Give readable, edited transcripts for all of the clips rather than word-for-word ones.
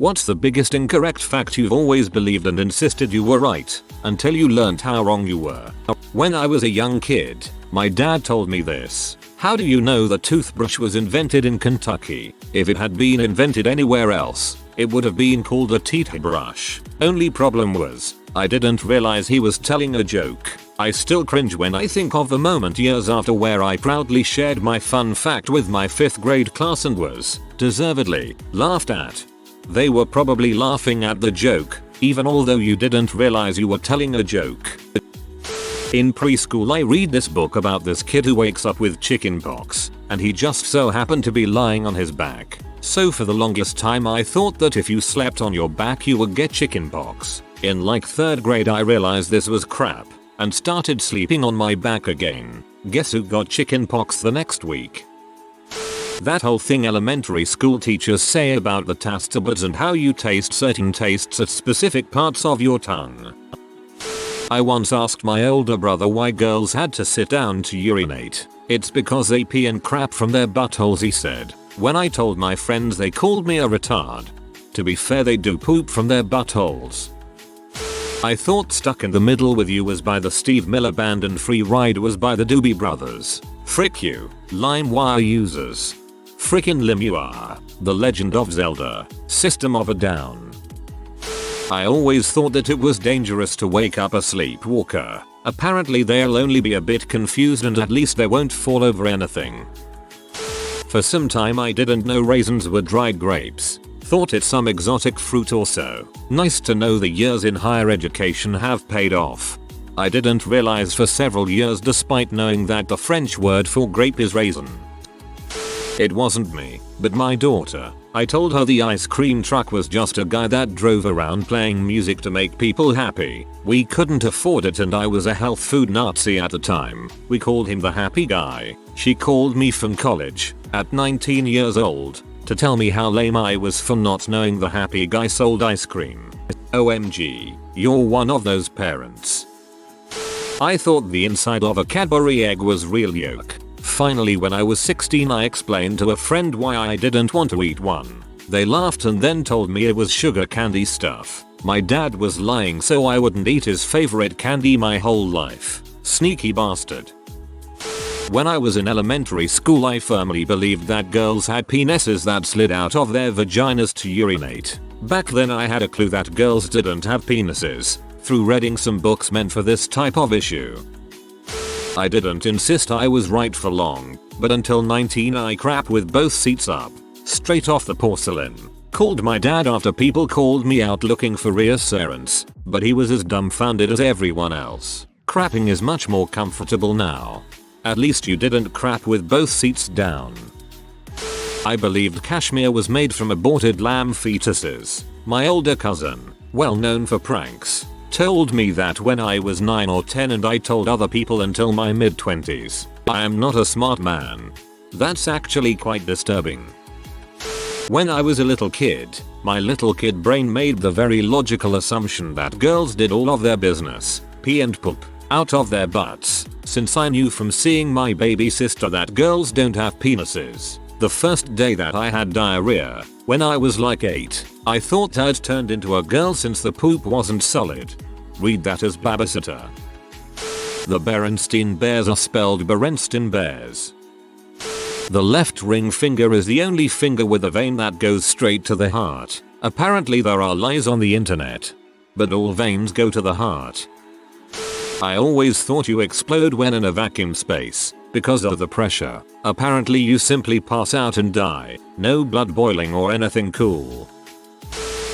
What's the biggest incorrect fact you've always believed and insisted you were right, until you learned how wrong you were? When I was a young kid, my dad told me this. How do you know the toothbrush was invented in Kentucky? If it had been invented anywhere else, it would have been called a teeth brush. Only problem was, I didn't realize he was telling a joke. I still cringe when I think of the moment years after where I proudly shared my fun fact with my 5th grade class and was, deservedly, laughed at. They were probably laughing at the joke, even although you didn't realize you were telling a joke. In preschool I read this book about this kid who wakes up with chickenpox, and he just so happened to be lying on his back. So for the longest time I thought that if you slept on your back you would get chickenpox. In like 3rd grade I realized this was crap, and started sleeping on my back again. Guess who got chickenpox the next week? That whole thing elementary school teachers say about the taste buds and how you taste certain tastes at specific parts of your tongue. I once asked my older brother why girls had to sit down to urinate. It's because they pee and crap from their buttholes, he said. When I told my friends they called me a retard. To be fair, they do poop from their buttholes. I thought Stuck in the Middle with You was by the Steve Miller Band and Free Ride was by the Doobie Brothers. Frick you, LimeWire users. Frickin' lim you are. The Legend of Zelda, System of a Down. I always thought that it was dangerous to wake up a sleepwalker. Apparently they'll only be a bit confused and at least they won't fall over anything. For some time I didn't know raisins were dried grapes. Thought it's some exotic fruit or so. Nice to know the years in higher education have paid off. I didn't realize for several years despite knowing that the French word for grape is raisin. It wasn't me, but my daughter. I told her the ice cream truck was just a guy that drove around playing music to make people happy. We couldn't afford it and I was a health food Nazi at the time. We called him the happy guy. She called me from college, at 19 years old, to tell me how lame I was for not knowing the happy guy sold ice cream. OMG, you're one of those parents. I thought the inside of a Cadbury egg was real yolk. Finally when I was 16 I explained to a friend why I didn't want to eat one. They laughed and then told me it was sugar candy stuff. My dad was lying so I wouldn't eat his favorite candy my whole life. Sneaky bastard. When I was in elementary school I firmly believed that girls had penises that slid out of their vaginas to urinate. Back then I had a clue that girls didn't have penises, through reading some books meant for this type of issue. I didn't insist I was right for long, but until 19 I crap with both seats up, straight off the porcelain. Called my dad after people called me out looking for reassurance, but he was as dumbfounded as everyone else. Crapping is much more comfortable now. At least you didn't crap with both seats down. I believed cashmere was made from aborted lamb fetuses. My older cousin, well known for pranks, told me that when I was 9 or 10 and I told other people until my mid-20s. I am not a smart man. That's actually quite disturbing. When I was a little kid, my little kid brain made the very logical assumption that girls did all of their business, pee and poop, out of their butts, since I knew from seeing my baby sister that girls don't have penises. The first day that I had diarrhea, when I was like 8, I thought I'd turned into a girl since the poop wasn't solid. Read that as babysitter. The Berenstein Bears are spelled Berenstein Bears. The left ring finger is the only finger with a vein that goes straight to the heart. Apparently there are lies on the internet, but all veins go to the heart. I always thought you explode when in a vacuum space, because of the pressure. Apparently you simply pass out and die. No blood boiling or anything cool.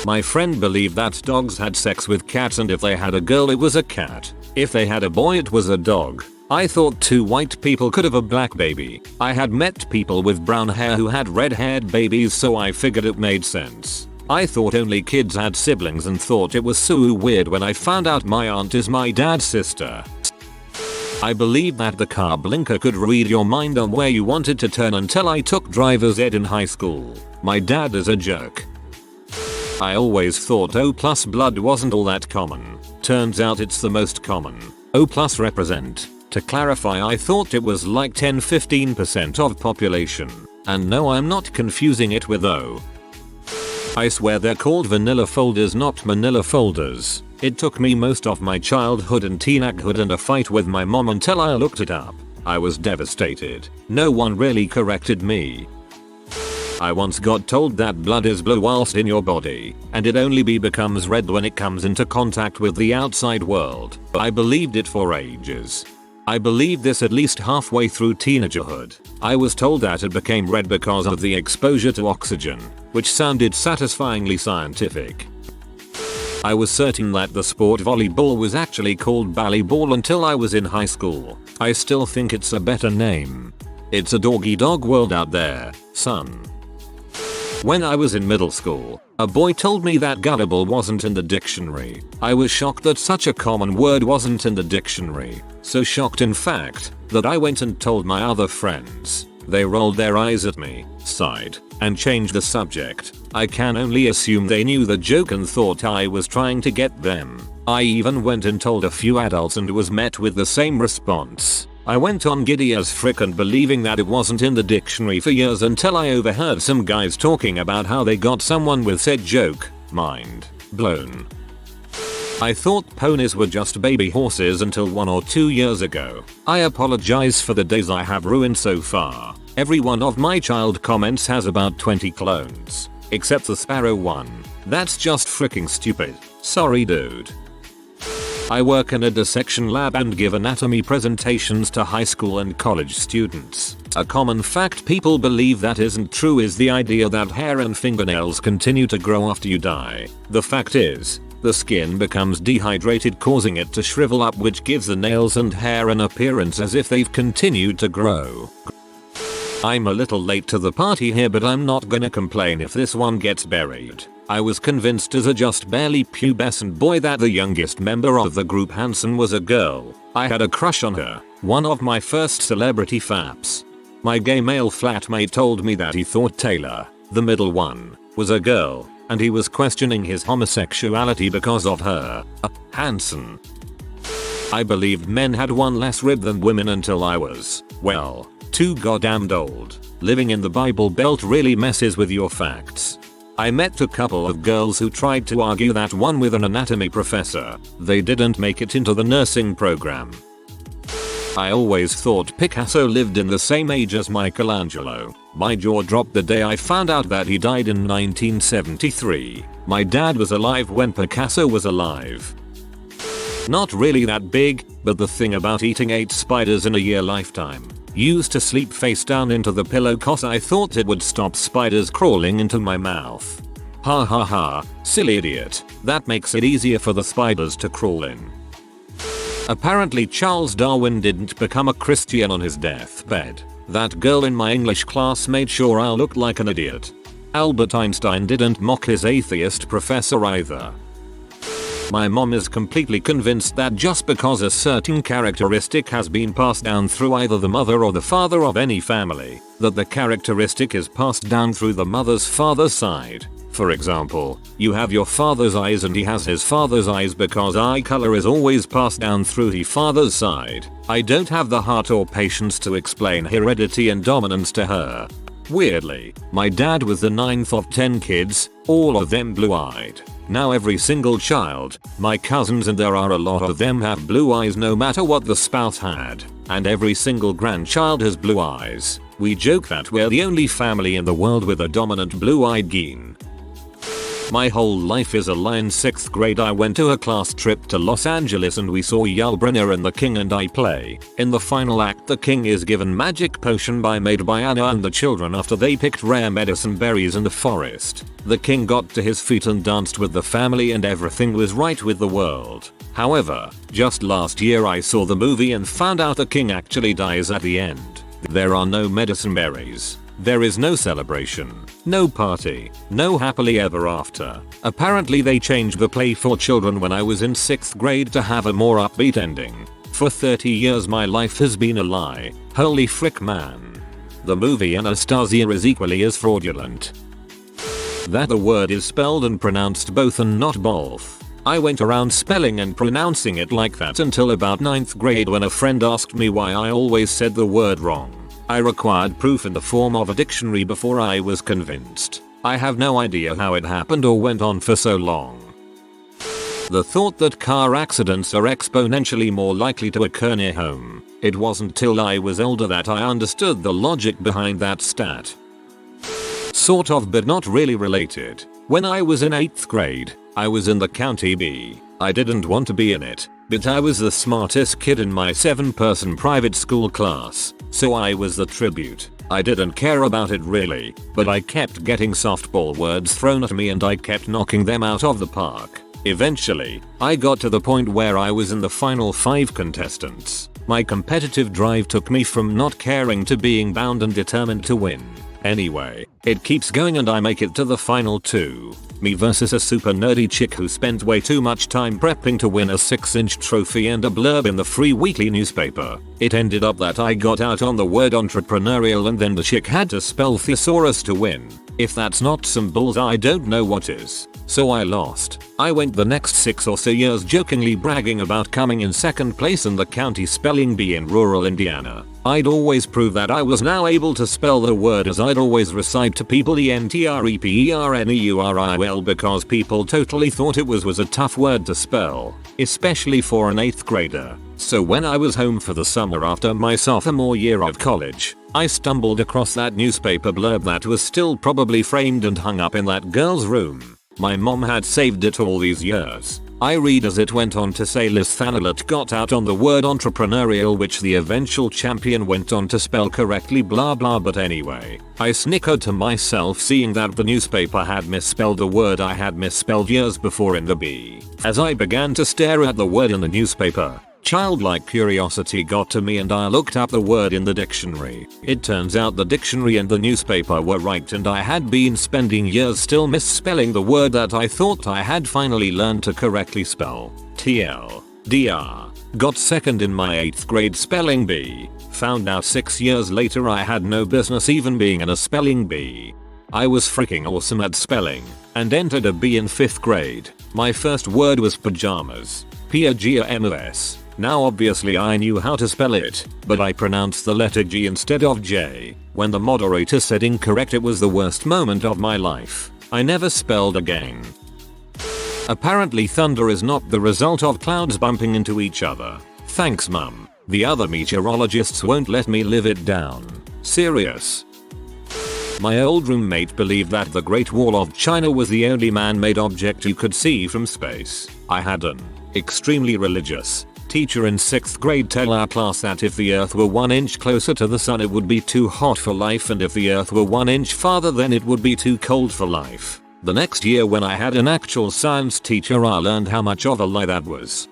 My friend believed that dogs had sex with cats and if they had a girl it was a cat. If they had a boy it was a dog. I thought 2 white people could have a black baby. I had met people with brown hair who had red-haired babies so I figured it made sense. I thought only kids had siblings and thought it was so weird when I found out my aunt is my dad's sister. I believed that the car blinker could read your mind on where you wanted to turn until I took driver's ed in high school. My dad is a jerk. I always thought O+ blood wasn't all that common. Turns out it's the most common. O+ represent. To clarify, I thought it was like 10-15% of population. And no, I'm not confusing it with O. I swear they're called vanilla folders, not manila folders. It took me most of my childhood and teenagehood and a fight with my mom until I looked it up. I was devastated. No one really corrected me. I once got told that blood is blue whilst in your body, and it only becomes red when it comes into contact with the outside world. I believed it for ages. I believed this at least halfway through teenagerhood. I was told that it became red because of the exposure to oxygen, which sounded satisfyingly scientific. I was certain that the sport volleyball was actually called ballyball until I was in high school. I still think it's a better name. It's a dog world out there, son. When I was in middle school, a boy told me that gullible wasn't in the dictionary. I was shocked that such a common word wasn't in the dictionary. So shocked in fact, that I went and told my other friends. They rolled their eyes at me, sighed, and changed the subject. I can only assume they knew the joke and thought I was trying to get them. I even went and told a few adults and was met with the same response. I went on giddy as frick and believing that it wasn't in the dictionary for years until I overheard some guys talking about how they got someone with said joke. Mind blown. I thought ponies were just baby horses until 1 or 2 years ago. I apologize for the days I have ruined so far. Every one of my child comments has about 20 clones. Except the sparrow one. That's just freaking stupid. Sorry dude. I work in a dissection lab and give anatomy presentations to high school and college students. A common fact people believe that isn't true is the idea that hair and fingernails continue to grow after you die. The fact is, the skin becomes dehydrated causing it to shrivel up, which gives the nails and hair an appearance as if they've continued to grow. I'm a little late to the party here, but I'm not gonna complain if this one gets buried. I was convinced as a just barely pubescent boy that the youngest member of the group, Hanson, was a girl. I had a crush on her, one of my first celebrity faps. My gay male flatmate told me that he thought Taylor, the middle one, was a girl, and he was questioning his homosexuality because of her. Hanson. I believed men had one less rib than women until I was, well, too goddamned old. Living in the Bible Belt really messes with your facts. I met a couple of girls who tried to argue that one with an anatomy professor. They didn't make it into the nursing program. I always thought Picasso lived in the same age as Michelangelo. My jaw dropped the day I found out that he died in 1973. My dad was alive when Picasso was alive. Not really that big, but the thing about eating 8 spiders in a year lifetime. Used to sleep face down into the pillow cause I thought it would stop spiders crawling into my mouth. Ha ha ha, silly idiot. That makes it easier for the spiders to crawl in. Apparently Charles Darwin didn't become a Christian on his deathbed. That girl in my English class made sure I looked like an idiot. Albert Einstein didn't mock his atheist professor either. My mom is completely convinced that just because a certain characteristic has been passed down through either the mother or the father of any family, that the characteristic is passed down through the mother's father's side. For example, you have your father's eyes and he has his father's eyes because eye color is always passed down through his father's side. I don't have the heart or patience to explain heredity and dominance to her. Weirdly, my dad was the 9th of 10 kids, all of them blue-eyed. Now every single child, my cousins, and there are a lot of them, have blue eyes no matter what the spouse had. And every single grandchild has blue eyes. We joke that we're the only family in the world with a dominant blue-eyed gene. My whole life is a lie. In 6th grade I went to a class trip to Los Angeles and we saw Yul and the King and I play. In the final act the king is given magic potion made by Anna and the children after they picked rare medicine berries in the forest. The king got to his feet and danced with the family and everything was right with the world. However, just last year I saw the movie and found out the king actually dies at the end. There are no medicine berries. There is no celebration, no party, no happily ever after. Apparently they changed the play for children when I was in 6th grade to have a more upbeat ending. For 30 years my life has been a lie. Holy frick man. The movie Anastasia is equally as fraudulent. That the word is spelled and pronounced both and not both. I went around spelling and pronouncing it like that until about 9th grade when a friend asked me why I always said the word wrong. I required proof in the form of a dictionary before I was convinced. I have no idea how it happened or went on for so long. The thought that car accidents are exponentially more likely to occur near home. It wasn't till I was older that I understood the logic behind that stat. Sort of, but not really related. When I was in 8th grade, I was in the County B. I didn't want to be in it, but I was the smartest kid in my 7-person private school class, so I was the tribute. I didn't care about it really, but I kept getting softball words thrown at me and I kept knocking them out of the park. Eventually, I got to the point where I was in the final 5 contestants. My competitive drive took me from not caring to being bound and determined to win. Anyway, it keeps going and I make it to the final 2. Me versus a super nerdy chick who spent way too much time prepping to win a 6-inch trophy and a blurb in the free weekly newspaper. It ended up that I got out on the word entrepreneurial and then the chick had to spell thesaurus to win. If that's not some bulls, I don't know what is. So I lost. I went the next 6 or so years jokingly bragging about coming in 2nd place in the county spelling bee in rural Indiana. I'd always prove that I was now able to spell the word as I'd always recite to people entrepreneurial because people totally thought it was a tough word to spell, especially for an 8th grader. So when I was home for the summer after my sophomore year of college, I stumbled across that newspaper blurb that was still probably framed and hung up in that girl's room. My mom had saved it all these years. I read as it went on to say Liz Thanalet got out on the word entrepreneurial, which the eventual champion went on to spell correctly blah blah, but anyway, I snickered to myself seeing that the newspaper had misspelled the word I had misspelled years before in the B. As I began to stare at the word in the newspaper, childlike curiosity got to me and I looked up the word in the dictionary. It turns out the dictionary and the newspaper were right and I had been spending years still misspelling the word that I thought I had finally learned to correctly spell. TLDR. Got 2nd in my 8th grade spelling bee. Found out 6 years later I had no business even being in a spelling bee. I was freaking awesome at spelling and entered a B in 5th grade. My first word was pajamas. P-A-G-A-M-O-S. Now obviously I knew how to spell it, but I pronounced the letter G instead of J. When the moderator said incorrect, it was the worst moment of my life. I never spelled again. Apparently thunder is not the result of clouds bumping into each other. Thanks mum. The other meteorologists won't let me live it down. Serious. My old roommate believed that the Great Wall of China was the only man-made object you could see from space. I had an extremely religious teacher in 6th grade tell our class that if the earth were 1 inch closer to the sun it would be too hot for life, and if the earth were 1 inch farther then it would be too cold for life. The next year when I had an actual science teacher I learned how much of a lie that was.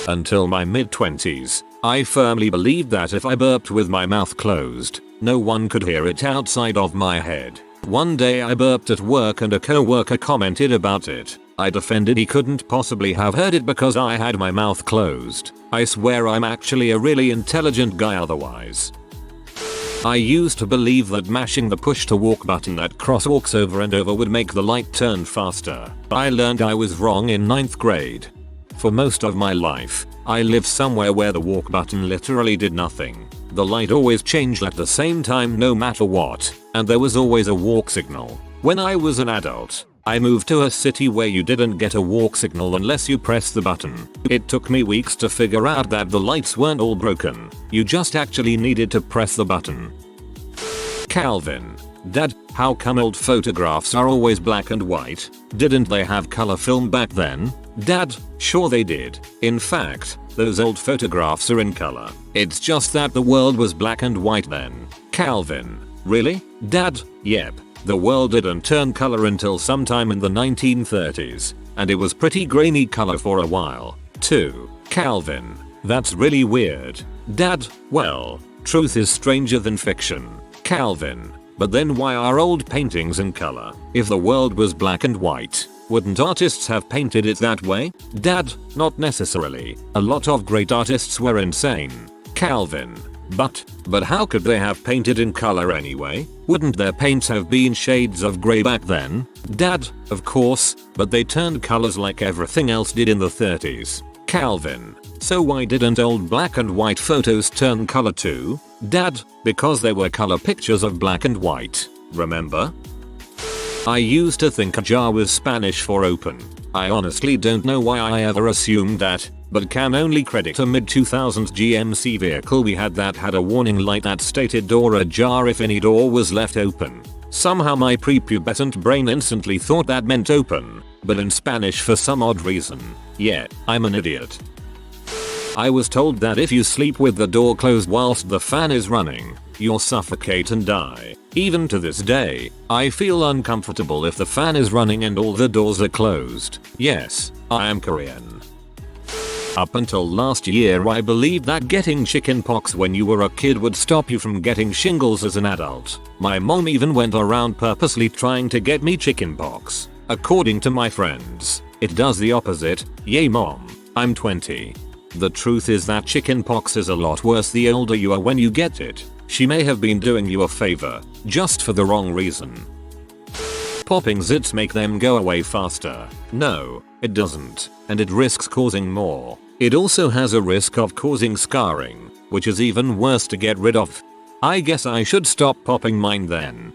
Until my mid-20s, I firmly believed that if I burped with my mouth closed, no one could hear it outside of my head. One day I burped at work and a coworker commented about it. I defended he couldn't possibly have heard it because I had my mouth closed. I swear I'm actually a really intelligent guy otherwise. I used to believe that mashing the push to walk button at crosswalks over and over would make the light turn faster. I learned I was wrong in 9th grade. For most of my life, I lived somewhere where the walk button literally did nothing. The light always changed at the same time no matter what, and there was always a walk signal. When I was an adult, I moved to a city where you didn't get a walk signal unless you pressed the button. It took me weeks to figure out that the lights weren't all broken. You just actually needed to press the button. Calvin. Dad, how come old photographs are always black and white? Didn't they have color film back then? Dad, sure they did. In fact, those old photographs are in color. It's just that the world was black and white then. Calvin. Really? Dad, yep. The world didn't turn color until sometime in the 1930s, and it was pretty grainy color for a while, too. Calvin. That's really weird. Dad, well, truth is stranger than fiction. Calvin. But then why are old paintings in color? If the world was black and white, wouldn't artists have painted it that way? Dad, not necessarily. A lot of great artists were insane. Calvin. But how could they have painted in color anyway? Wouldn't their paints have been shades of grey back then? Dad, of course, but they turned colors like everything else did in the 30s. Calvin. So why didn't old black and white photos turn color too? Dad, because they were color pictures of black and white. Remember? I used to think a jar was Spanish for open. I honestly don't know why I ever assumed that, but can only credit a mid-2000s GMC vehicle we had that had a warning light that stated door ajar if any door was left open. Somehow my prepubescent brain instantly thought that meant open, but in Spanish for some odd reason. Yeah, I'm an idiot. I was told that if you sleep with the door closed whilst the fan is running, you'll suffocate and die. Even to this day, I feel uncomfortable if the fan is running and all the doors are closed. Yes, I am Korean. Up until last year I believed that getting chickenpox when you were a kid would stop you from getting shingles as an adult. My mom even went around purposely trying to get me chickenpox. According to my friends, it does the opposite. Yay mom, I'm 20. The truth is that chickenpox is a lot worse the older you are when you get it. She may have been doing you a favor, just for the wrong reason. Popping zits make them go away faster. No, it doesn't, and it risks causing more. It also has a risk of causing scarring, which is even worse to get rid of. I guess I should stop popping mine then.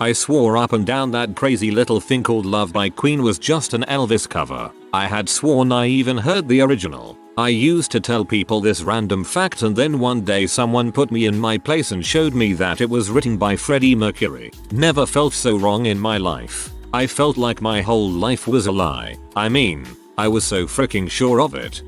I swore up and down that crazy little thing called Love by Queen was just an Elvis cover. I had sworn I even heard the original. I used to tell people this random fact and then one day someone put me in my place and showed me that it was written by Freddie Mercury. Never felt so wrong in my life. I felt like my whole life was a lie. I mean, I was so freaking sure of it.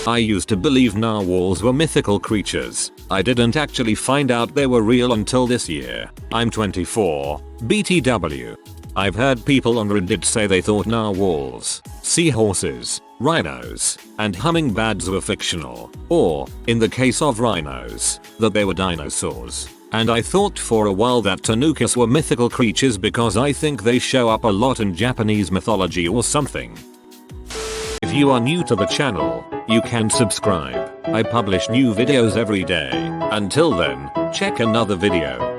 I used to believe narwhals were mythical creatures. I didn't actually find out they were real until this year. I'm 24. BTW. I've heard people on Reddit say they thought narwhals, seahorses, rhinos, and hummingbirds were fictional, or, in the case of rhinos, that they were dinosaurs. And I thought for a while that tanukas were mythical creatures because I think they show up a lot in Japanese mythology or something. If you are new to the channel, you can subscribe. I publish new videos every day. Until then, check another video.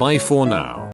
Bye for now.